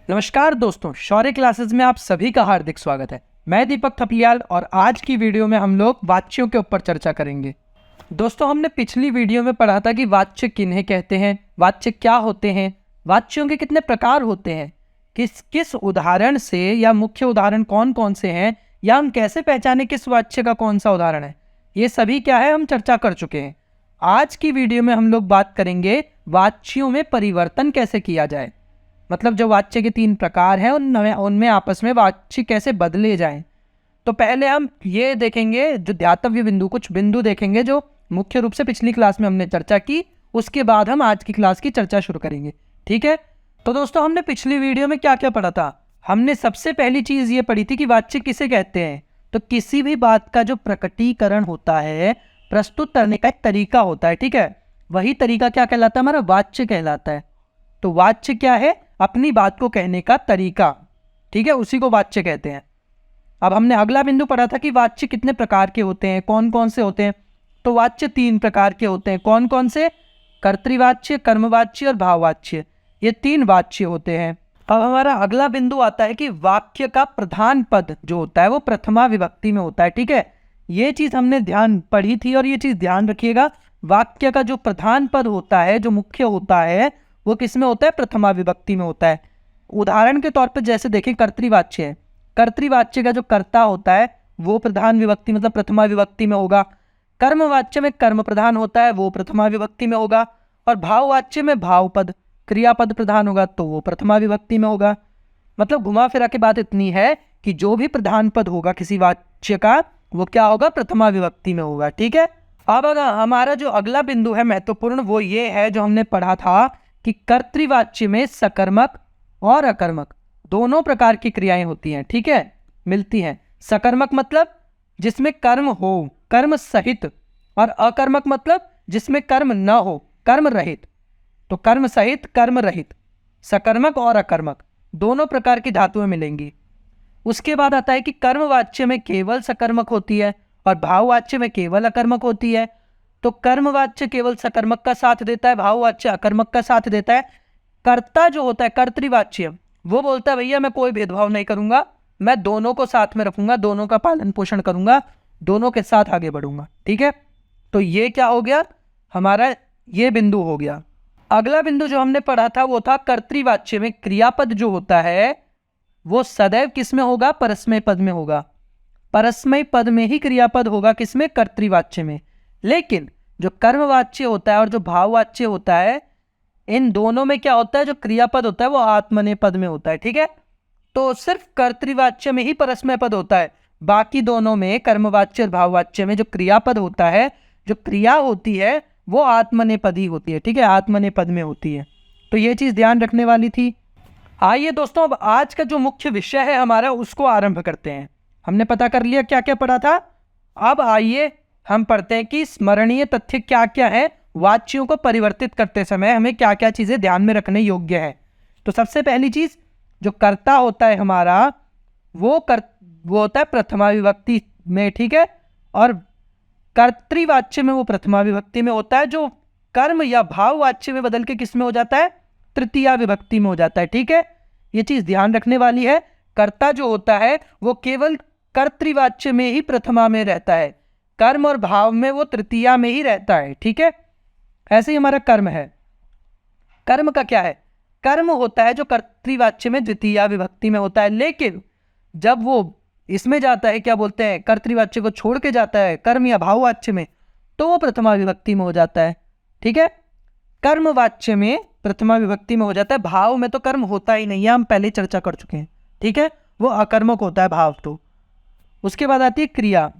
नमस्कार दोस्तों, शौर्य क्लासेस में आप सभी का हार्दिक स्वागत है। मैं दीपक थपलियाल और आज की वीडियो में हम लोग वाच्यों के ऊपर चर्चा करेंगे। दोस्तों, हमने पिछली वीडियो में पढ़ा था कि वाच्य किन्हें कहते हैं, वाच्य क्या होते हैं, वाच्यों के कितने प्रकार होते हैं, किस किस उदाहरण से या मुख्य उदाहरण कौन कौन से हैं, या हम कैसे पहचाने किस वाच्य का कौन सा उदाहरण है। ये सभी क्या है, हम चर्चा कर चुके हैं। आज की वीडियो में हम लोग बात करेंगे वाच्यों में परिवर्तन कैसे किया जाए, मतलब जो वाच्य के 3 प्रकार हैं उनमें आपस में वाच्य कैसे बदले जाएं। तो पहले हम ये देखेंगे, जो ध्यातव्य बिंदु, कुछ बिंदु देखेंगे जो मुख्य रूप से पिछली क्लास में हमने चर्चा की। उसके बाद हम आज की क्लास की चर्चा शुरू करेंगे, ठीक है। तो दोस्तों, हमने पिछली वीडियो में क्या क्या पढ़ा था। हमने सबसे पहली चीज़ ये पढ़ी थी कि वाच्य किसे कहते हैं। तो किसी भी बात का जो प्रकटीकरण होता है, प्रस्तुत करने का एक तरीका होता है, ठीक है, वही तरीका क्या कहलाता है, हमारा वाच्य कहलाता है। तो वाच्य क्या है, अपनी बात को कहने का तरीका, ठीक है, उसी को वाच्य कहते हैं। अब हमने अगला बिंदु पढ़ा था कि वाच्य कितने प्रकार के होते हैं, कौन कौन से होते हैं। तो वाच्य 3 प्रकार के होते हैं। कौन कौन से? कर्तृवाच्य, कर्मवाच्य और भाववाच्य। ये 3 वाच्य होते हैं। अब हमारा अगला बिंदु आता है कि वाक्य का प्रधान पद जो होता है वो प्रथमा विभक्ति में होता है, ठीक है। ये चीज़ हमने ध्यान पढ़ी थी और ये चीज़ ध्यान रखिएगा। वाक्य का जो प्रधान पद होता है, जो मुख्य होता है, वो किस में होता है? प्रथमा विभक्ति में होता है। उदाहरण के तौर पर जैसे देखें, कर्तृवाच्य है। कर्तृवाच्य का जो कर्ता होता है वो प्रधान विभक्ति मतलब प्रथमा विभक्ति में होगा। कर्मवाच्य में कर्म प्रधान होता है, वो प्रथमा विभक्ति में होगा। और भाववाच्य में भावपद क्रियापद प्रधान होगा, तो वो प्रथमा विभक्ति में होगा। मतलब घुमा फिरा के बात इतनी है कि जो भी प्रधान पद होगा किसी वाच्य का, वो क्या होगा? प्रथमा विभक्ति में होगा, ठीक है। अब हमारा जो अगला बिंदु है महत्वपूर्ण, वो ये है जो हमने पढ़ा था कि कर्तृवाच्य में सकर्मक और अकर्मक दोनों प्रकार की क्रियाएं होती हैं, ठीक है, मिलती हैं। सकर्मक मतलब जिसमें कर्म हो, कर्म सहित, और अकर्मक मतलब जिसमें कर्म न हो, कर्म रहित। तो कर्म सहित, कर्म रहित, सकर्मक और अकर्मक दोनों प्रकार की धातुएं मिलेंगी। उसके बाद आता है कि कर्मवाच्य में केवल सकर्मक होती है और भाववाच्य में केवल अकर्मक होती है। तो कर्मवाच्य केवल सकर्मक का साथ देता है, भाववाच्य अकर्मक का साथ देता है। कर्ता जो होता है कर्तृवाच्य, वो बोलता है भैया मैं कोई भेदभाव नहीं करूंगा, मैं दोनों को साथ में रखूंगा, दोनों का पालन पोषण करूंगा, दोनों के साथ आगे बढ़ूंगा, ठीक है। तो ये क्या हो गया हमारा, ये बिंदु हो गया। अगला बिंदु जो हमने पढ़ा था वो था कर्तृवाच्य में क्रियापद जो होता है वो सदैव किस में होगा? परस्मय पद में होगा। परस्मय पद में ही क्रियापद होगा, किसमें? कर्तृवाच्य में। लेकिन जो कर्मवाच्य होता है और जो भाववाच्य होता है, इन दोनों में क्या होता है? जो क्रियापद होता है वो आत्मनेपद में होता है, ठीक है। तो सिर्फ कर्तृवाच्य में ही परस्मय पद होता है, बाकी दोनों में, कर्मवाच्य और भाववाच्य में, जो क्रियापद होता है, जो क्रिया होती है, वो आत्मनेपदी होती है, ठीक है, आत्मनेपद में होती है। तो ये चीज़ ध्यान रखने वाली थी। आइए दोस्तों, अब आज का जो मुख्य विषय है हमारा, उसको आरंभ करते हैं। हमने पता कर लिया क्या क्या पढ़ा था। अब आइए हम पढ़ते हैं कि स्मरणीय तथ्य क्या क्या है, वाच्यों को परिवर्तित करते समय हमें क्या क्या चीज़ें ध्यान में रखने योग्य है। तो सबसे पहली चीज़, जो कर्ता होता है हमारा, वो होता है प्रथमा विभक्ति में, ठीक है। और कर्तृवाच्य में वो प्रथमा विभक्ति में होता है। जो कर्म या भाववाच्य में बदल के किस में हो जाता है? तृतीया विभक्ति में हो जाता है, ठीक है। ये चीज़ ध्यान रखने वाली है। कर्ता जो होता है वो केवल कर्तृवाच्य में ही प्रथमा में रहता है, कर्म और भाव में वो तृतीया में ही रहता है, ठीक है। ऐसे ही हमारा कर्म है। कर्म का क्या है? कर्म होता है जो कर्तृवाच्य में द्वितीया विभक्ति में होता है, लेकिन जब वो इसमें जाता है, क्या बोलते हैं, कर्तृवाच्य को छोड़ के जाता है कर्म या भाववाच्य में, तो वो प्रथमा विभक्ति में हो जाता है, ठीक है। कर्मवाच्य में प्रथमा विभक्ति में हो जाता है, भाव में तो कर्म होता ही नहीं है, हम पहले चर्चा कर चुके हैं, ठीक है, वो अकर्मक होता है भाव तो। उसके बाद आती है क्रिया।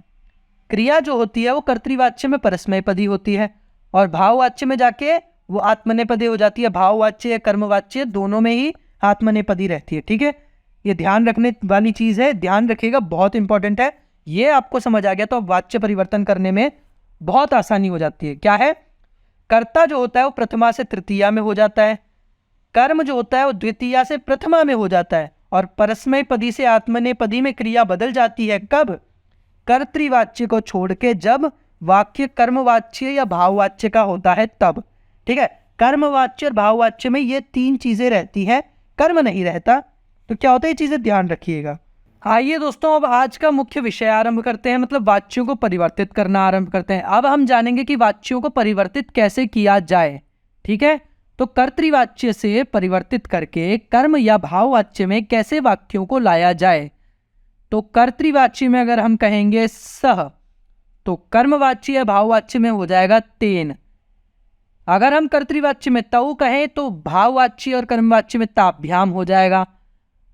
क्रिया जो होती है वो कर्तृवाच्य में परस्मयपदी होती है और भाववाच्य में जाके वो आत्मनेपदी हो जाती है। भाववाच्य या कर्मवाच्य दोनों में ही आत्मनेपदी रहती है, ठीक है। ये ध्यान रखने वाली चीज़ है, ध्यान रखिएगा, बहुत इंपॉर्टेंट है। ये आपको समझ आ गया तो वाच्य परिवर्तन करने में बहुत आसानी हो जाती है। क्या है? कर्ता जो होता है वो प्रथमा से तृतीया में हो जाता है, कर्म जो होता है वो द्वितीया से प्रथमा में हो जाता है, और परस्मय पदी से आत्मनेपदी में क्रिया बदल जाती है। कब? कर्तृवाच्य को छोड़ के जब वाक्य कर्मवाच्य या भाववाच्य का होता है तब, ठीक है। कर्मवाच्य और भाववाच्य में ये 3 चीजें रहती हैं, कर्म नहीं रहता, तो क्या होता है, ये चीज़ें ध्यान रखिएगा। आइए दोस्तों, अब आज का मुख्य विषय आरंभ करते हैं, मतलब वाच्यों को परिवर्तित करना आरंभ करते हैं। अब हम जानेंगे कि वाच्यों को परिवर्तित कैसे किया जाए। ठीक है, तो कर्तृवाच्य से परिवर्तित करके कर्म या भाववाच्य में कैसे वाक्यों को लाया जाए। तो कर्तृवाच्य में अगर हम कहेंगे सह, तो कर्मवाच्य या भाववाच्य में हो जाएगा तेन। अगर हम कर्तृवाच्य में तऊ कहें तो भाववाच्य और कर्मवाच्य में ताभ्याम हो जाएगा।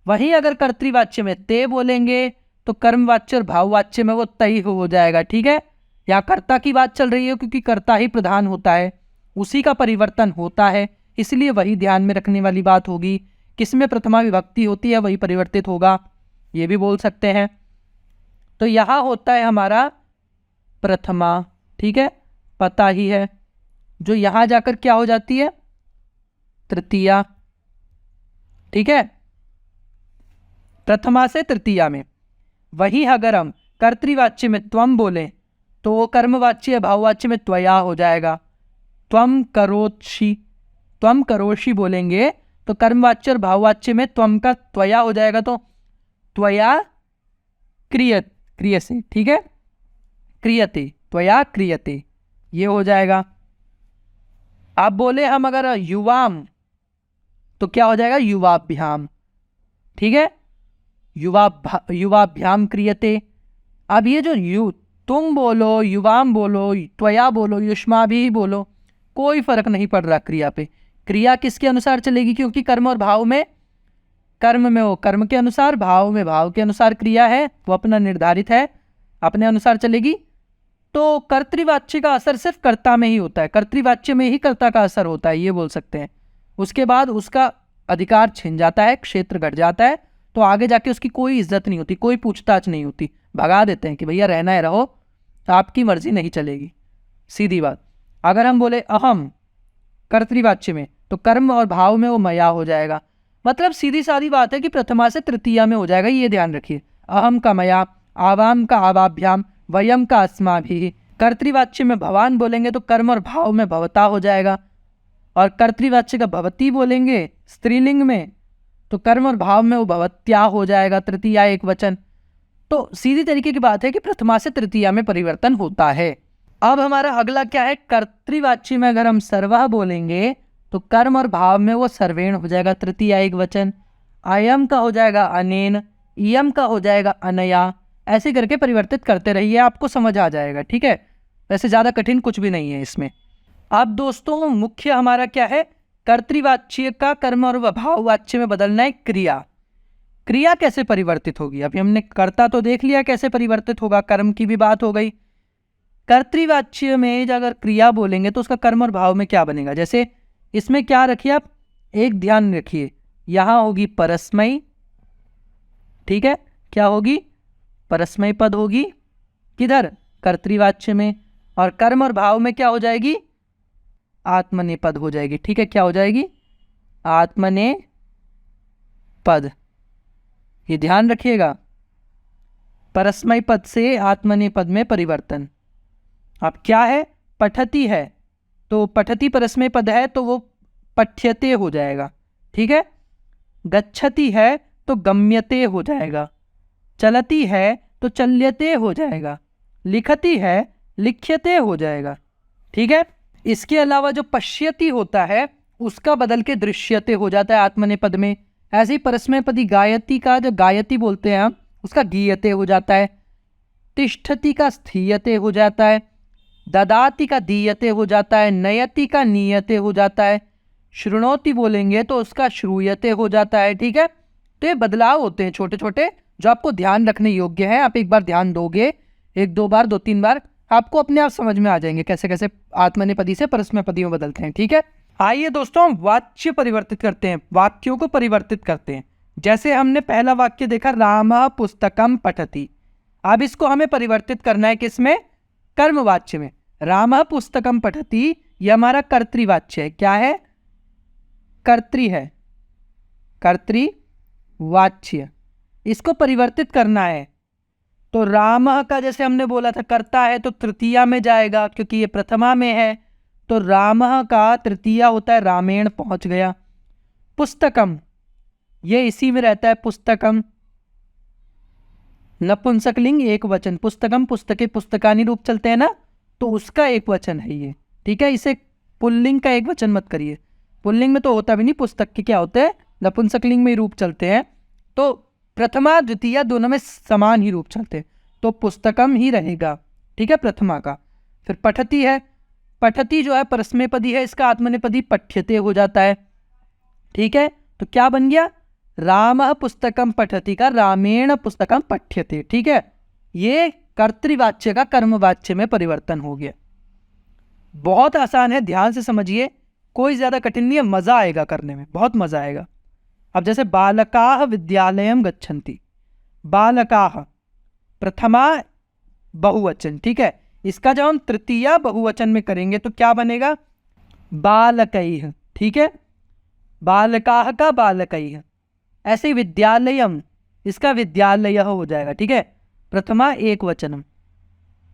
वहीं अगर कर्तृवाच्य में ते बोलेंगे तो कर्मवाच्य और भाववाच्य में वो तई हो जाएगा। ठीक है, यहाँ कर्ता की बात चल रही है क्योंकि कर्ता ही प्रधान होता है, उसी का परिवर्तन होता है, इसलिए वही ध्यान में रखने वाली बात होगी। किसमें प्रथमा विभक्ति होती है वही परिवर्तित होगा, ये भी बोल सकते हैं। तो यहाँ होता है हमारा प्रथमा। ठीक है, पता ही है, जो यहाँ जाकर क्या हो जाती है, तृतीया। ठीक है, प्रथमा से तृतीया में। वही अगर हम कर्तृवाच्य में त्वम बोलें तो वो कर्मवाच्य भाववाच्य में त्वया हो जाएगा। त्वम करोषि, त्वम करोषि बोलेंगे तो कर्मवाच्य और भाववाच्य में त्वम का त्वया हो जाएगा, तो त्वया क्रियसे। ठीक है, क्रियते, त्वया क्रियते, ये हो जाएगा। आप बोले हम अगर युवाम तो क्या हो जाएगा, युवाभ्याम। ठीक है, युवाभ्याम क्रियते। अब ये जो तुम बोलो, युवाम बोलो, त्वया बोलो, युष्मा भी बोलो, कोई फर्क नहीं पड़ रहा क्रिया पे। क्रिया किसके अनुसार चलेगी, क्योंकि कर्म और भाव में, कर्म में वो कर्म के अनुसार, भाव में भाव के अनुसार क्रिया है, वो अपना निर्धारित है, अपने अनुसार चलेगी। तो कर्तृवाच्य का असर सिर्फ कर्ता में ही होता है, कर्तृवाच्य में ही कर्ता का असर होता है, ये बोल सकते हैं। उसके बाद उसका अधिकार छिन जाता है, क्षेत्र घट जाता है, तो आगे जाके उसकी कोई इज्जत नहीं होती, कोई पूछताछ नहीं होती, भगा देते हैं कि भैया रहना है रहो, आपकी मर्जी नहीं चलेगी, सीधी बात। अगर हम बोले अहम कर्तृवाच्य में तो कर्म और भाव में वो मया हो जाएगा, मतलब सीधी सादी बात है कि प्रथमा से तृतीया में हो जाएगा, ये ध्यान रखिए। अहम का मया, आवाम का आवाभ्याम, वयम का अस्माभिः। कर्तृवाच्य में भवान बोलेंगे तो कर्म और भाव में भवता हो जाएगा, और कर्तृवाच्य का भवती बोलेंगे स्त्रीलिंग में तो कर्म और भाव में वो भवत्या हो जाएगा, तृतीया एक वचन। तो सीधी तरीके की बात है कि प्रथमा से तृतीया में परिवर्तन होता है। अब हमारा अगला क्या है, कर्तृवाच्य में अगर हम सर्वः बोलेंगे तो कर्म और भाव में वो सर्वेण हो जाएगा, तृतीया एक वचन। अयम का हो जाएगा अनेन, इयम का हो जाएगा अनया, ऐसे करके परिवर्तित करते रहिए, आपको समझ आ जाएगा। ठीक है, वैसे ज़्यादा कठिन कुछ भी नहीं है इसमें। अब दोस्तों मुख्य हमारा क्या है, कर्तृवाच्य का कर्म और भाववाच्य में बदलना है क्रिया। क्रिया कैसे परिवर्तित होगी, अभी हमने कर्ता तो देख लिया कैसे परिवर्तित होगा, कर्म की भी बात हो गई। कर्तृवाच्य में अगर क्रिया बोलेंगे तो उसका कर्म और भाव में क्या बनेगा, जैसे इसमें क्या रखिए आप, एक ध्यान रखिए, यहाँ होगी परस्मयी। ठीक है, क्या होगी, परस्मय पद होगी, किधर, कर्तृवाच्य में। और कर्म और भाव में क्या हो जाएगी, आत्मनेपद हो जाएगी। ठीक है, क्या हो जाएगी, आत्मनेपद, ये ध्यान रखिएगा, परस्मय पद से आत्मनेपद में परिवर्तन। अब क्या है, पठती है तो पठती परस्मय पद है तो वो पठ्यते हो जाएगा। ठीक है, गच्छति है तो गम्यते हो जाएगा, चलती है तो चल्यते हो जाएगा, लिखती है लिख्यते हो जाएगा। ठीक है, इसके अलावा जो पश्यति होता है उसका बदल के दृश्यते हो जाता है आत्मनेपद में। ऐसे ही परस्मयपदी गायति का जो गायति बोलते हैं हम, उसका गीयते हो जाता है। तिष्ठति का स्थीयते हो जाता है, ददाति का दीयते हो जाता है, नयति का नीयते हो जाता है, शृणोति बोलेंगे तो उसका श्रूयते हो जाता है। ठीक है, तो ये बदलाव होते हैं छोटे छोटे जो आपको ध्यान रखने योग्य हैं। आप एक बार ध्यान दोगे, एक दो बार, दो तीन बार, आपको अपने आप समझ में आ जाएंगे कैसे कैसे आत्मनेपदी से परस्मयपदी में बदलते हैं। ठीक है, आइए दोस्तों हम वाच्य परिवर्तित करते हैं, वाक्यों को परिवर्तित करते हैं। जैसे हमने पहला वाक्य देखा, रामः पुस्तकम पठति। अब इसको हमें परिवर्तित करना है किसमें, कर्मवाच्य में। रामः पुस्तकम पठति यह हमारा कर्तृवाच्य है, क्या है, कर्तृ है, कर्तृवाच्य। इसको परिवर्तित करना है तो रामः का जैसे हमने बोला था कर्ता है तो तृतीया में जाएगा, क्योंकि ये प्रथमा में है, तो रामः का तृतीया होता है रामेण, पहुंच गया। पुस्तकम ये इसी में रहता है पुस्तकम। नपुंसकलिंग एक वचन, पुस्तकम पुस्तके पुस्तकानी रूप चलते हैं ना, तो उसका एक वचन है ये, ठीक है। इसे पुल्लिंग का एक वचन मत करिए, पुल्लिंग में तो होता भी नहीं, पुस्तक के क्या होते हैं, नपुंसकलिंग में ही रूप चलते हैं। तो प्रथमा द्वितीय दोनों में समान ही रूप चलते हैं, तो पुस्तकम ही रहेगा, ठीक है, प्रथमा का। फिर पठती है, पठती जो है परस्मैपदी है, इसका आत्मनेपदी पठ्यते हो जाता है, ठीक है। तो क्या बन गया, राम पुस्तकम पठती का रामेण पुस्तकम पठ्यते, ठीक है। ये कर्तृवाच्य का कर्मवाच्य में परिवर्तन हो गया। बहुत आसान है, ध्यान से समझिए, कोई ज्यादा कठिन नहीं है, मजा आएगा करने में, बहुत मजा आएगा। अब जैसे बालकाः विद्यालयं गच्छन्ति, बालकाः प्रथमा बहुवचन, ठीक है। इसका जब हम तृतीया बहुवचन में करेंगे तो क्या बनेगा, बालकैः, ठीक है, बालकाः का बालकैः। ऐसे ही विद्यालयम, इसका विद्यालयः हो जाएगा, ठीक है, प्रथमा एक वचनम।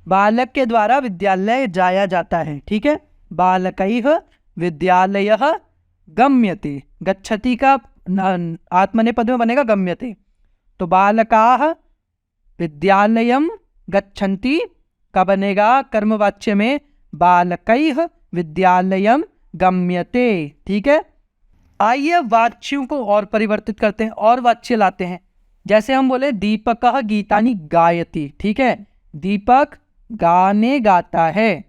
बालक के द्वारा विद्यालय जाया जाता है, ठीक है, बालकैः विद्यालयः गम्यते, गच्छति का आत्मनेपद में बनेगा गम्यते। तो बालकाः विद्यालयं गच्छन्ति का बनेगा कर्मवाच्य में बालकैः विद्यालयं गम्यते, ठीक है। आइए वाच्यों को और परिवर्तित करते हैं, और वाच्य लाते हैं। जैसे हम बोले दीपकः गीतानि गायति, ठीक है, दीपक गाने गाता है,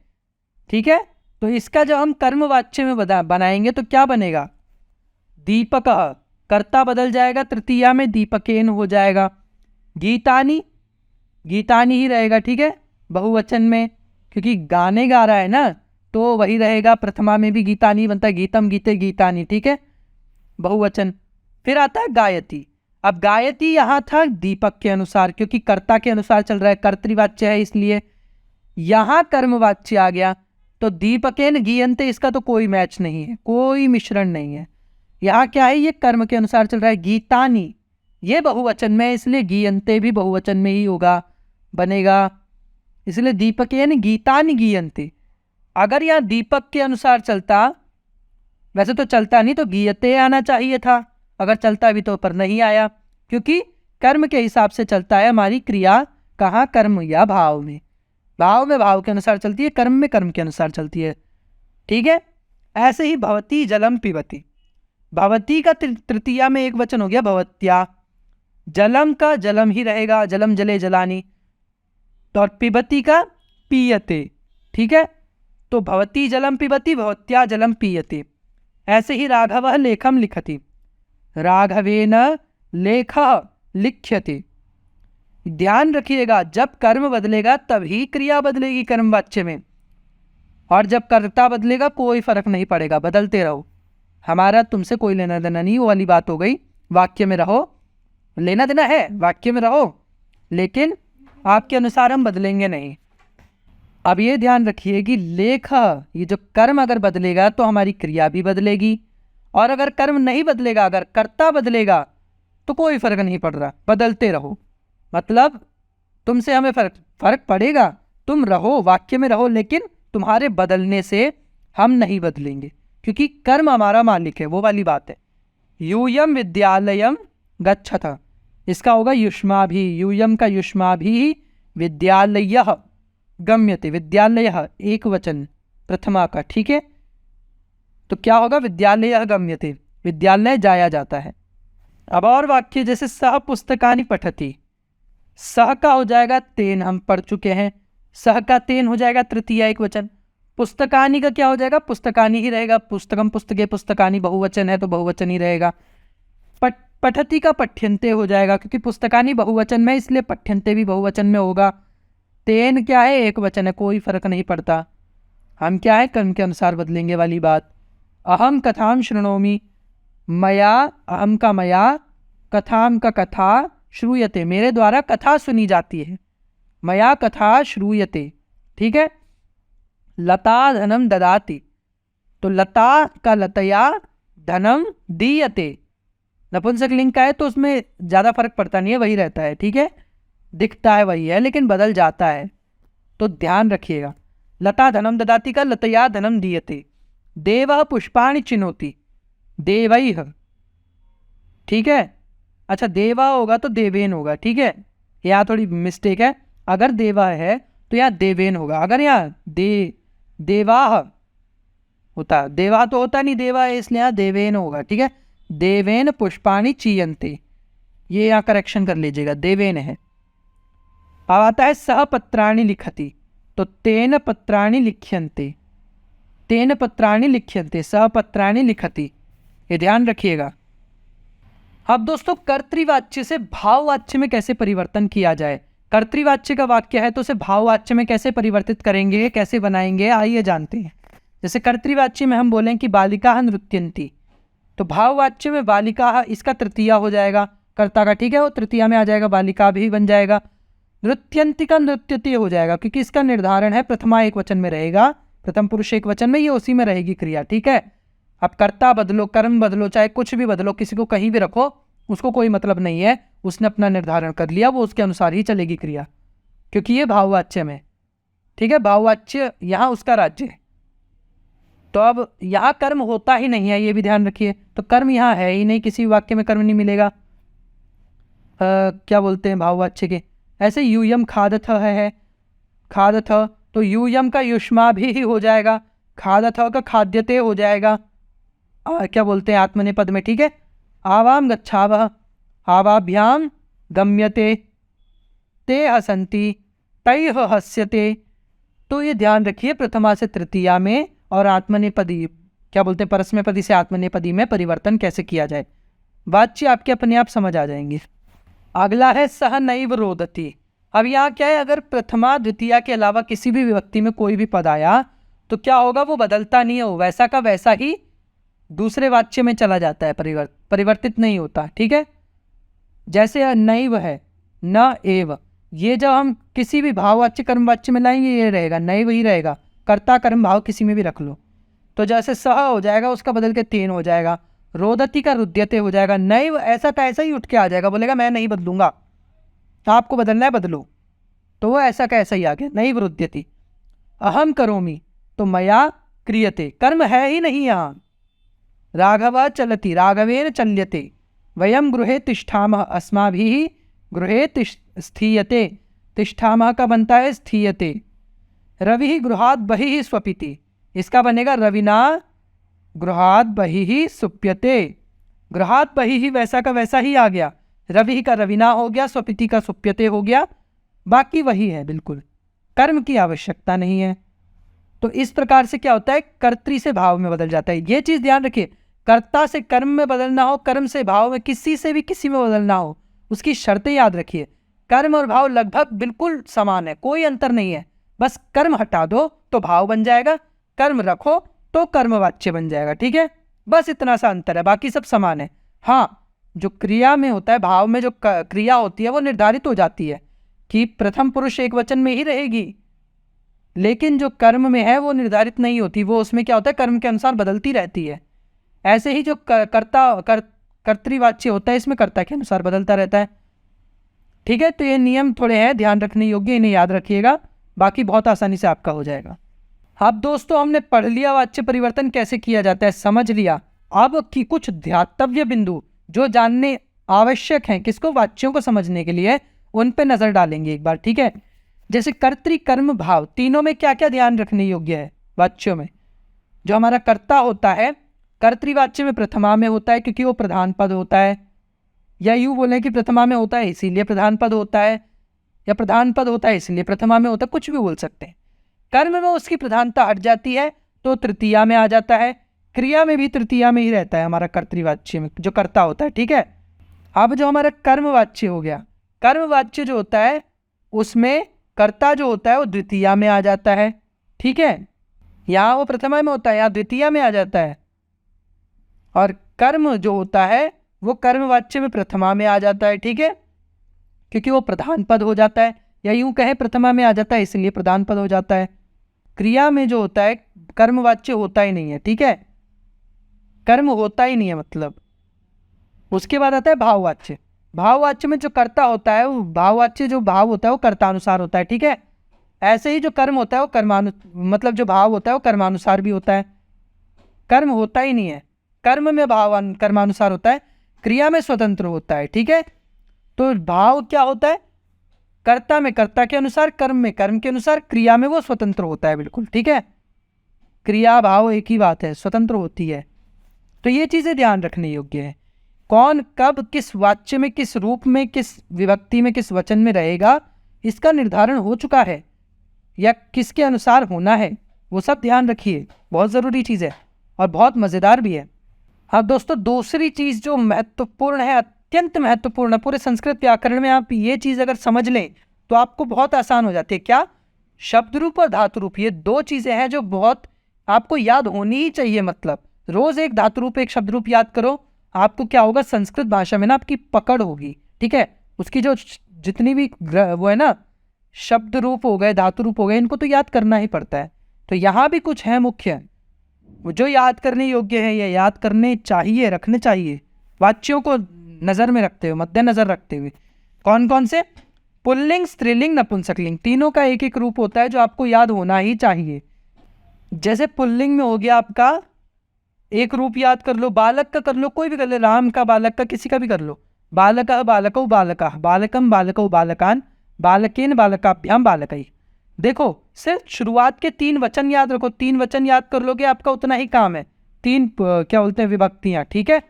ठीक है। तो इसका जब हम कर्मवाच्य में बनाएंगे तो क्या बनेगा, दीपकः, कर्ता बदल जाएगा, तृतीया में दीपकेन हो जाएगा, गीतानि, गीतानि ही रहेगा, ठीक है, बहुवचन में, क्योंकि गाने गा रहा है ना, तो वही रहेगा, प्रथमा में भी गीतानि बनता है, गीतम गीते गीतानि, ठीक है, बहुवचन। फिर आता है गायति। अब गायति यहाँ था दीपक के अनुसार, क्योंकि कर्ता के अनुसार चल रहा है, कर्तृवाच्य है, इसलिए यहाँ कर्मवाच्य आ गया। तो दीपकेन गीयन्ते, इसका तो कोई मैच नहीं है, कोई मिश्रण नहीं है। यहाँ क्या है, ये कर्म के अनुसार चल रहा है, गीतानि, ये बहुवचन में, इसलिए गीयन्ते भी बहुवचन में ही होगा, बनेगा, इसलिए दीपकेन गीतानि गीयन्ते। अगर यहाँ दीपक के अनुसार चलता, वैसे तो चलता नहीं, तो गीयते आना चाहिए था, अगर चलता भी तो पर नहीं आया, क्योंकि कर्म के हिसाब से चलता है हमारी क्रिया, कहाँ, कर्म या भाव में, भाव में भाव के अनुसार चलती है, कर्म में कर्म के अनुसार चलती है, ठीक है। ऐसे ही भवती जलम पिबती, भवती का तृतीया में एक वचन हो गया भवत्या, जलम का जलम ही रहेगा, जलम जले जलानी, और पिबती का पीयते, ठीक है। तो भवती जलम पिबती, भवत्या जलम पीयते। ऐसे ही राघवः लेखम लिखति, राघवेन लेखः लिख्यते। ध्यान रखिएगा, जब कर्म बदलेगा तभी क्रिया बदलेगी कर्मवाच्य में, और जब कर्ता बदलेगा कोई फर्क नहीं पड़ेगा, बदलते रहो, हमारा तुमसे कोई लेना देना नहीं, वो वाली बात हो गई। वाक्य में रहो, लेना देना है, वाक्य में रहो, लेकिन आपके अनुसार हम बदलेंगे नहीं। अब ये ध्यान रखिए कि लेख, ये जो कर्म अगर बदलेगा तो हमारी क्रिया भी बदलेगी, और अगर कर्म नहीं बदलेगा, अगर कर्ता बदलेगा तो कोई फर्क नहीं पड़ रहा, बदलते रहो। मतलब तुमसे हमें फर्क पड़ेगा, तुम रहो, वाक्य में रहो, लेकिन तुम्हारे बदलने से हम नहीं बदलेंगे, क्योंकि कर्म हमारा मालिक है, वो वाली बात है। यूयम विद्यालयम गच्छथ, इसका होगा युष्माभि, यूयम का युष्माभि विद्यालयः गम्यते, विद्यालयः एक वचन प्रथमा का, ठीक है। तो क्या होगा, विद्यालयः गम्यते, विद्यालय जाया जाता है। अब और वाक्य जैसे सह पुस्तकानि पठति, सह का हो जाएगा तेन, हम पढ़ चुके हैं, सह का तेन हो जाएगा तृतीया एक वचन। पुस्तकानि का क्या हो जाएगा, पुस्तकानि ही रहेगा, पुस्तकम पुस्तके पुस्तकानि बहुवचन है तो बहुवचन ही रहेगा। पठति का पठ्यन्ते हो जाएगा, क्योंकि पुस्तकानि बहुवचन में, इसलिए पठ्यन्ते भी बहुवचन में होगा। तेन क्या है, एक वचन है, कोई फर्क नहीं पड़ता, हम क्या है, कर्म के अनुसार बदलेंगे वाली बात। अहम कथाम शृणोमि, मया, अहम का मया, कथाम का कथा, श्रूयते, मेरे द्वारा कथा सुनी जाती है, मया कथा श्रूयते, ठीक है। लता धनम ददाति, तो लता का लतया, धनम दीयते, नपुंसकलिंग का है तो उसमें ज़्यादा फर्क पड़ता नहीं है, वही रहता है, ठीक है, दिखता है वही है, लेकिन बदल जाता है, तो ध्यान रखिएगा। लता धनम ददाति का लतया धनम दीयते। देवः पुष्पाणि चिनोति, देवैः, ठीक है। अच्छा देवा होगा तो देवेन होगा, ठीक है, यहाँ थोड़ी मिस्टेक है। अगर देवा है तो यहाँ देवेन होगा। अगर यहाँ देवाह होता, देवा तो होता नहीं, देवा है इसलिए यहाँ देवेन होगा, ठीक है। देवेन पुष्पाणि चीयन्ते, ये यहाँ करेक्शन कर लीजिएगा, देवेन है। अब आता है सह पत्राणि लिखति, तो तेन पत्राणि लिख्यन्ते, तेन पत्राणि लिख्यन्ते, सह पत्राणि लिखति, ये ध्यान रखिएगा। अब दोस्तों कर्तृवाच्य से भाववाच्य में कैसे परिवर्तन किया जाए। कर्तृवाच्य का वाक्य है तो उसे भाववाच्य में कैसे परिवर्तित करेंगे, कैसे बनाएंगे, आइए जानते हैं। जैसे कर्तृवाच्य में हम बोलें कि बालिकाः नृत्यन्ति, तो भाववाच्य में बालिका इसका तृतीया हो जाएगा कर्ता का, ठीक है, वो तृतीया में आ जाएगा, बालिका भी बन जाएगा। नृत्यन्ति का नृत्यति हो जाएगा क्योंकि इसका निर्धारण है प्रथमा एक वचन में रहेगा, प्रथम पुरुष एक वचन में, ये उसी में रहेगी क्रिया, ठीक है। अब कर्ता बदलो, कर्म बदलो, चाहे कुछ भी बदलो, किसी को कहीं भी रखो, उसको कोई मतलब नहीं है, उसने अपना निर्धारण कर लिया, वो उसके अनुसार ही चलेगी क्रिया, क्योंकि ये भाववाच्य में, ठीक है, भाववाच्य यहाँ उसका राज्य है। तो अब यहाँ कर्म होता ही नहीं है, ये भी ध्यान रखिए, तो कर्म यहाँ है ही नहीं, किसी वाक्य में कर्म नहीं मिलेगा। क्या बोलते हैं भाववाच्य के, ऐसे यूयम खादथ है, खादथ, तो यूयम का युष्मा भी ही हो जाएगा, खादथ का खाद्यते हो जाएगा। क्या बोलते हैं आत्मनेपद में, ठीक है, आवाम गच्छावः, आवाभ्याम गम्यते, ते हसन्ति, तैः हस्यते। तो ये ध्यान रखिए प्रथमा से तृतीया में और आत्मनेपदी, क्या बोलते हैं परस्मैपदी से आत्मनेपदी में परिवर्तन कैसे किया जाए, वाच्य आपके अपने आप समझ आ जाएंगे। अगला है सह नैव रोदति। अब यहाँ क्या है, अगर प्रथमा द्वितीया के अलावा किसी भी विभक्ति में कोई भी पद आया तो क्या होगा, वो बदलता नहीं है, वो वैसा का वैसा ही दूसरे वाच्य में चला जाता है, परिवर्तित नहीं होता, ठीक है। जैसे नैव है, न एव, ये जब हम किसी भी भाववाच्य कर्मवाच्य में लाएंगे ये रहेगा, नैव ही रहेगा, कर्ता कर्म भाव किसी में भी रख लो। तो जैसे सह हो जाएगा उसका बदल के तेन हो जाएगा, रोदति का रुद्यते हो जाएगा, नैव ऐसा का ऐसा ही उठ के आ जाएगा, बोलेगा मैं नहीं बदलूंगा, आपको बदलना है बदलो, तो वो ऐसा का ऐसा ही आ गया, नैव रुद्यति। अहम करोमि, तो मया क्रियते, कर्म है ही नहीं यहाँ। राघव चलति, राघवेन चल्यते, वयम गृहे तिष्ठामः, अस्माभिः गृहे स्थीयते, तिष्ठामः का बनता है स्थीयते। रवि गृहात् बहिः स्वपिति, इसका बनेगा रविना गृहात् बहिः सुप्यते, गृहात् बहिः वैसा का वैसा ही आ गया, रवि का रविना हो गया, स्वपिति का सुप्यते हो गया, बाकी वही है, बिल्कुल कर्म की आवश्यकता नहीं है। तो इस प्रकार से क्या होता है, कर्तृ से भाव में बदल जाता है। ये चीज़ ध्यान रखिए, कर्ता से कर्म में बदलना हो, कर्म से भाव में, किसी से भी किसी में बदलना हो, उसकी शर्तें याद रखिए। कर्म और भाव लगभग बिल्कुल समान है, कोई अंतर नहीं है, बस कर्म हटा दो तो भाव बन जाएगा, कर्म रखो तो कर्मवाच्य बन जाएगा, ठीक है, बस इतना सा अंतर है, बाकी सब समान है। हाँ, जो क्रिया में होता है, भाव में जो क्रिया होती है वो निर्धारित हो जाती है कि प्रथम पुरुष एक वचन में ही रहेगी, लेकिन जो कर्म में है वो निर्धारित नहीं होती, वो उसमें क्या होता है कर्म के अनुसार बदलती रहती है। ऐसे ही जो कर्तृवाच्य होता है इसमें कर्ता के अनुसार बदलता रहता है, ठीक है। तो ये नियम थोड़े हैं ध्यान रखने योग्य, इन्हें याद रखिएगा, बाकी बहुत आसानी से आपका हो जाएगा। अब दोस्तों हमने पढ़ लिया वाच्य परिवर्तन कैसे किया जाता है, समझ लिया। अब की कुछ ध्यातव्य बिंदु जो जानने आवश्यक हैं किसको, वाच्यों को समझने के लिए, उन पे नजर डालेंगे एक बार, ठीक है। जैसे कर्तृ कर्म भाव, तीनों में क्या क्या ध्यान रखने योग्य है वाच्यों में। जो हमारा कर्ता होता है कर्तृवाच्य में प्रथमा में होता है क्योंकि वो प्रधान पद होता है, या यूँ बोलें कि प्रथमा में होता है इसीलिए प्रधान पद होता है, या प्रधान पद होता है इसलिए प्रथमा में होता है, कुछ भी बोल सकते हैं। कर्म में उसकी प्रधानता हट जाती है तो तृतीया में आ जाता है, क्रिया में भी तृतीया में ही रहता है हमारा कर्तृवाच्य में जो कर्ता होता है, ठीक है। अब जो हमारा कर्मवाच्य हो गया, कर्मवाच्य जो होता है उसमें कर्ता जो होता है वो द्वितीया में आ जाता है, ठीक है, यहाँ वो प्रथमा में होता है, यहाँ द्वितीया में आ जाता है। और कर्म जो होता है वो कर्मवाच्य में प्रथमा में आ जाता है, ठीक है, क्योंकि वो प्रधान पद हो जाता है, या यूं कहें प्रथमा में आ जाता है इसलिए प्रधान पद हो जाता है। क्रिया में जो होता है कर्मवाच्य होता ही नहीं है, ठीक है, कर्म होता ही नहीं है मतलब। उसके बाद आता है भाववाच्य। भाववाच्य में जो कर्ता होता है वो भाववाच्य जो भाव होता है वो कर्तानुसार होता है, ठीक है। ऐसे ही जो कर्म होता है वो मतलब जो भाव होता है वो कर्मानुसार भी होता है। कर्म होता ही नहीं है, कर्म में भाव कर्मानुसार होता है, क्रिया में स्वतंत्र होता है, ठीक है। तो भाव क्या होता है, कर्ता में कर्ता के अनुसार, कर्म में कर्म के अनुसार, क्रिया में वो स्वतंत्र होता है, बिल्कुल ठीक है। क्रिया भाव एक ही बात है, स्वतंत्र होती है। तो ये चीज़ें ध्यान रखने योग्य है। कौन कब किस वाच्य में, किस रूप में, किस विभक्ति में, किस वचन में रहेगा, इसका निर्धारण हो चुका है या किसके अनुसार होना है, वो सब ध्यान रखिए, बहुत ज़रूरी चीज़ है और बहुत मज़ेदार भी है। अब दोस्तों दूसरी चीज़ जो महत्वपूर्ण है, अत्यंत महत्वपूर्ण है, पूरे संस्कृत व्याकरण में आप ये चीज़ अगर समझ लें तो आपको बहुत आसान हो जाती है। क्या? शब्द रूप और धातु रूप, ये दो चीज़ें हैं जो बहुत आपको याद होनी ही चाहिए। मतलब रोज़ एक धातु रूप एक शब्द रूप याद करो, आपको क्या होगा, संस्कृत भाषा में ना आपकी पकड़ होगी, ठीक है। उसकी जो जितनी भी वो है ना, शब्द रूप हो गए, धातु रूप हो गए, इनको तो याद करना ही पड़ता है। तो यहाँ भी कुछ है मुख्य जो याद करने योग्य है, या याद करने चाहिए, रखने चाहिए, वाच्यों को नज़र में रखते हुए, मद्देनजर रखते हुए। कौन कौन से? पुल्लिंग, स्त्रीलिंग, नपुंसकलिंग, तीनों का एक एक रूप होता है जो आपको याद होना ही चाहिए। जैसे पुल्लिंग में हो गया आपका, एक रूप याद कर लो, बालक का कर लो, कोई भी कर लो, राम का, बालक का, किसी का भी कर लो। बालकः बालकौ बालकाः, बालकम बालकौ बालकान, बालकेन बालकाभ्याम बालकै। देखो सिर्फ शुरुआत के 3 वचन याद रखो, 3 वचन याद कर लोगे, आपका उतना ही काम है। 3 क्या बोलते हैं, विभक्तियाँ, ठीक है।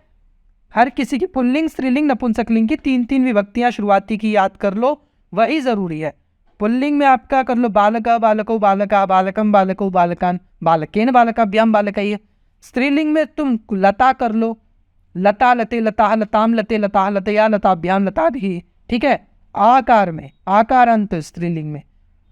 हर किसी की पुल्लिंग, स्त्रीलिंग, नपुंसकलिंग की 3-3 विभक्तियाँ शुरुआती की याद कर लो, वही ज़रूरी है। पुल्लिंग में आपका कर लो बालकः बालकौ बालकाः, बालकम बालकौ बालकान, बालकेन बालकाभ्याम बालकै। स्त्रीलिंग में तुम लता कर लो, लता लते लताः, लताम लते लताः, लतया लताभ्याम लताभिः, ठीक है। आकार में आकारांत स्त्रीलिंग में,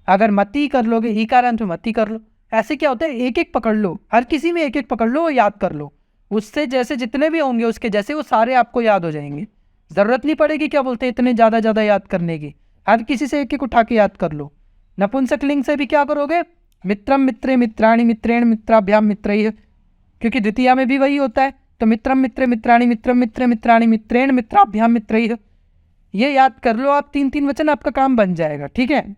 अगर मति कर लोगे ईकारांत में मति कर लो। ऐसे क्या होता है, एक एक पकड़ लो, हर किसी में एक एक पकड़ लो और याद कर लो। उससे जैसे जितने भी होंगे उसके जैसे वो सारे आपको याद हो जाएंगे। ज़रूरत नहीं पड़ेगी क्या बोलते हैं इतने ज़्यादा याद करने की, हर किसी से एक एक उठा के याद कर लो। नपुंसकलिंग से भी क्या करोगे, मित्रम मित्रे मित्राणि मित्रेण मित्राभ्याम मित्रैः, क्योंकि द्वितीया में भी वही होता है। तो मित्रम मित्रे मित्राणि, मित्रम मित्रे मित्राणि मित्रेण मित्राभ्याम मित्रैः, ये याद कर लो आप। 3-3 वचन, आपका काम बन जाएगा, ठीक है।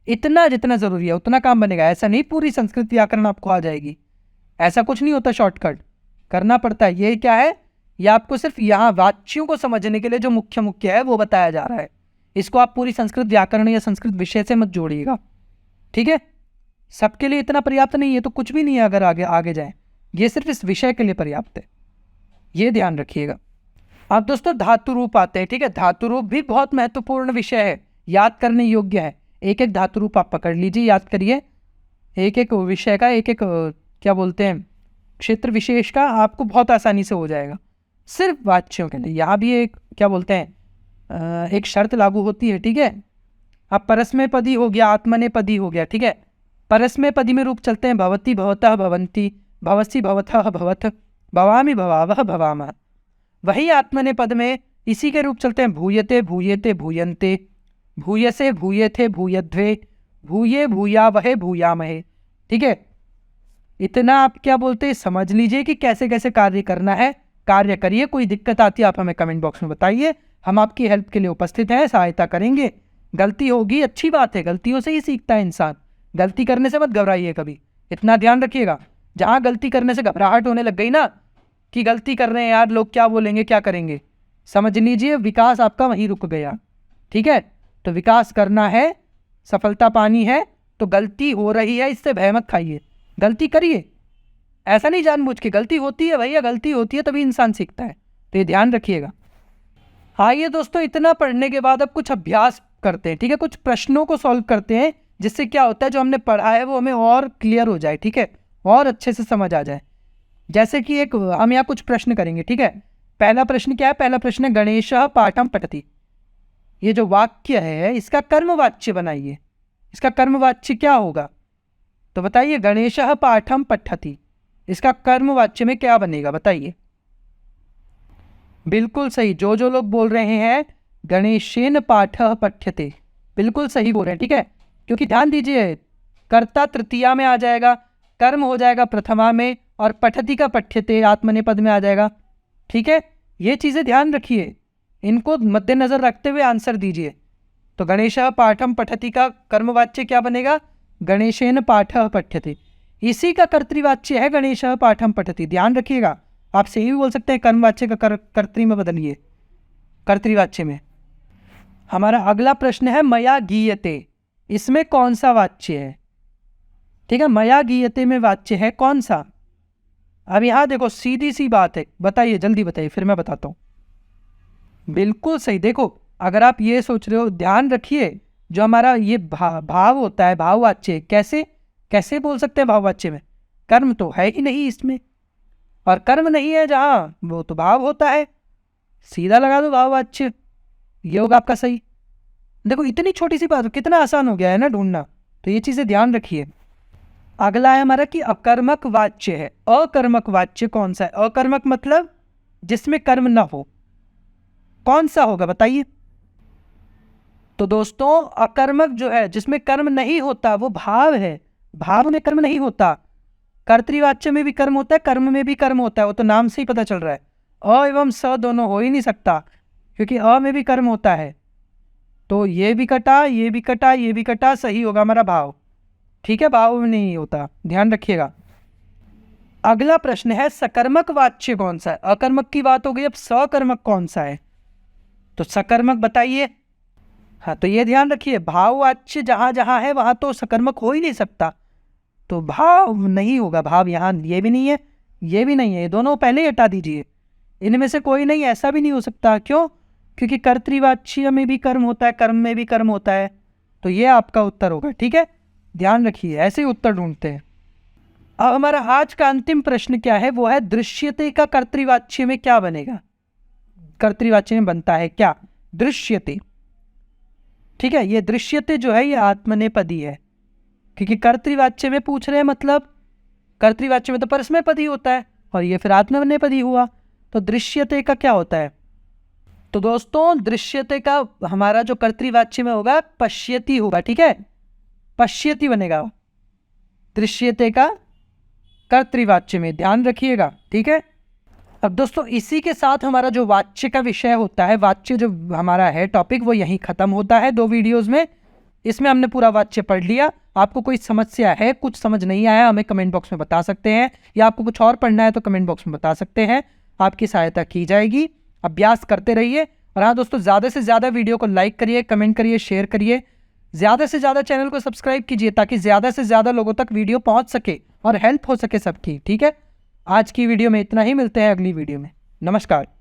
इतना जितना ज़रूरी है उतना काम बनेगा। ऐसा नहीं पूरी संस्कृत व्याकरण आपको आ जाएगी, ऐसा कुछ नहीं होता, शॉर्टकट करना पड़ता है। ये क्या है, ये आपको सिर्फ यहाँ वाच्यों को समझने के लिए जो मुख्य है वो बताया जा रहा है। इसको आप पूरी संस्कृत व्याकरण या संस्कृत विषय से मत जोड़िएगा, ठीक है। सबके लिए इतना पर्याप्त नहीं है तो कुछ भी नहीं है अगर आगे जाए, ये सिर्फ इस विषय के लिए पर्याप्त है, ये ध्यान रखिएगा। अब दोस्तों धातु रूप आते हैं, ठीक है। धातु रूप भी बहुत महत्वपूर्ण विषय है, याद करने योग्य है। एक एक धातु रूप आप पकड़ लीजिए, याद करिए, एक एक विषय का, एक एक क्या बोलते हैं क्षेत्र विशेष का, आपको बहुत आसानी से हो जाएगा। सिर्फ वाच्यों के लिए यहाँ भी एक क्या बोलते हैं एक शर्त लागू होती है, ठीक है। अब परस्मैपदी हो गया, आत्मनेपदी हो गया, ठीक है। परस्मैपदी में रूप चलते हैं भवति भवतः भवन्ति, भवसि भवतः भवथ, भवामि भवावः भवामः। वही आत्मनेपद में इसी के रूप चलते हैं भूयते भूयेते भूयन्ते, भूयसे भूयेथे भूयध्वे, भूये भूयावहे भूयामहे, ठीक है। इतना आप क्या बोलते हैं समझ लीजिए कि कैसे कैसे कार्य करना है, कार्य करिए। कोई दिक्कत आती है आप हमें कमेंट बॉक्स में बताइए, हम आपकी हेल्प के लिए उपस्थित हैं, सहायता करेंगे। गलती होगी, अच्छी बात है, गलतियों से ही सीखता है इंसान, गलती करने से मत घबराइए कभी, इतना ध्यान रखिएगा। जहाँ गलती करने से घबराहट होने लग गई ना कि गलती कर रहे हैं यार, लोग क्या बोलेंगे क्या करेंगे, समझ लीजिए विकास आपका वहीं रुक गया, ठीक है। तो विकास करना है, सफलता पानी है, तो गलती हो रही है इससे भय मत खाइए, गलती करिए। ऐसा नहीं जानबूझ के, गलती होती है भैया, गलती होती है तभी इंसान सीखता है, तो ये ध्यान रखिएगा। आइए दोस्तों, इतना पढ़ने के बाद अब कुछ अभ्यास करते हैं, ठीक है। कुछ प्रश्नों को सॉल्व करते हैं, जिससे क्या होता है जो हमने पढ़ा है वो हमें और क्लियर हो जाए, ठीक है, और अच्छे से समझ आ जाए। जैसे कि एक हम यहाँ कुछ प्रश्न करेंगे, ठीक है। पहला प्रश्न क्या है, पहला प्रश्न है गणेशः पाठं पठति। ये जो वाक्य है इसका कर्मवाच्य बनाइए, इसका कर्मवाच्य क्या होगा, तो बताइए। गणेशः पाठं पठति, इसका कर्मवाच्य में क्या बनेगा बताइए। बिल्कुल सही, जो लोग बोल रहे हैं गणेशेन पाठः पठ्यते, बिल्कुल सही बोल रहे हैं, ठीक है। क्योंकि ध्यान दीजिए, कर्ता तृतीया में आ जाएगा, कर्म हो जाएगा प्रथमा में, और पठति का पठ्यते आत्मनेपद में आ जाएगा, ठीक है। ये चीज़ें ध्यान रखिए, इनको मद्देनजर रखते हुए आंसर दीजिए। तो गणेशः पाठं पठति का कर्मवाच्य क्या बनेगा, गणेशेन पाठः पठ्यते। इसी का कर्तृवाच्य है गणेशः पाठं पठति, ध्यान रखिएगा। आप सही भी बोल सकते हैं कर्मवाच्य का कर्तरी में बदलिए, कर्तृवाच्य में। हमारा अगला प्रश्न है मया गीयते, इसमें कौन सा वाच्य है? ठीक है, मया गीयते में वाच्य है कौन सा? अब यहाँ देखो सीधी सी बात है, बताइए जल्दी बताइए, फिर मैं बताता हूँ। बिल्कुल सही। देखो अगर आप ये सोच रहे हो, ध्यान रखिए जो हमारा ये भाव होता है, भाववाच्य, कैसे बोल सकते हैं भाववाच्य में? कर्म तो है ही नहीं इसमें, और कर्म नहीं है जहाँ, वो तो भाव होता है, सीधा लगा दो भाववाच्य, ये होगा आपका सही। देखो इतनी छोटी सी बात, कितना आसान हो गया है ना ढूंढना, तो ये चीज़ें ध्यान रखिए। अगला है हमारा कि अकर्मक वाच्य है। अकर्मक वाच्य कौन सा है? अकर्मक मतलब जिसमें कर्म ना हो, कौन सा होगा बताइए? तो दोस्तों अकर्मक जो है, जिसमें कर्म नहीं होता, वो भाव है। भाव में कर्म नहीं होता। कर्तृवाच्य में भी कर्म होता है, कर्म में भी कर्म होता है, वो तो नाम से ही पता चल रहा है। अ एवं स दोनों हो ही नहीं सकता, क्योंकि अ में भी कर्म होता है। तो ये भी कटा, ये भी कटा, ये भी कटा, सही होगा हमारा भाव। ठीक है, भाव में नहीं होता, ध्यान रखिएगा। अगला प्रश्न है सकर्मक वाच्य कौन सा है? अकर्मक की बात हो गई, अब सकर्मक कौन सा है? तो सकर्मक बताइए। हाँ, तो ये ध्यान रखिए, भाववाच्य जहाँ जहाँ है वहाँ तो सकर्मक हो ही नहीं सकता, तो भाव नहीं होगा। भाव यहाँ ये भी नहीं है, ये भी नहीं है, ये दोनों पहले ही हटा दीजिए। इनमें से कोई नहीं, ऐसा भी नहीं हो सकता। क्यों? क्योंकि कर्तृवाच्य में भी कर्म होता है, कर्म में भी कर्म होता है, तो ये आपका उत्तर होगा। ठीक है, ध्यान रखिए, ऐसे ही उत्तर ढूंढते हैं। अब हमारा आज का अंतिम प्रश्न क्या है? वो है दृश्यते का कर्तृवाच्य में क्या बनेगा? कर्तृवाच्य में बनता है क्या? दृश्यते। ठीक है, ये दृश्यते जो है ये आत्मनेपदी है, क्योंकि कर्तृवाच्य में पूछ रहे हैं, मतलब कर्तृवाच्य में तो परस्मैपदी होता है, और ये फिर आत्मनेपदी हुआ, तो दृश्यते का क्या होता है? तो दोस्तों दृश्यते का हमारा जो कर्तृवाच्य में होगा पश्यति होगा। ठीक है, पश्यति बनेगा दृश्यते का कर्तृवाच्य में, ध्यान रखिएगा। ठीक है, अब दोस्तों इसी के साथ हमारा जो वाच्य का विषय होता है, वाच्य जो हमारा है टॉपिक, वो यहीं ख़त्म होता है 2 वीडियोज़ में। इसमें हमने पूरा वाच्य पढ़ लिया। आपको कोई समस्या है, कुछ समझ नहीं आया, हमें कमेंट बॉक्स में बता सकते हैं, या आपको कुछ और पढ़ना है तो कमेंट बॉक्स में बता सकते हैं, आपकी सहायता की जाएगी। अभ्यास करते रहिए। और हाँ दोस्तों, ज़्यादा से ज़्यादा वीडियो को लाइक करिए, कमेंट करिए, शेयर करिए, ज़्यादा से ज़्यादा चैनल को सब्सक्राइब कीजिए, ताकि ज़्यादा से ज़्यादा लोगों तक वीडियो पहुँच सके और हेल्प हो सके सबकी। ठीक है, आज की वीडियो में इतना ही, मिलते हैं अगली वीडियो में। नमस्कार।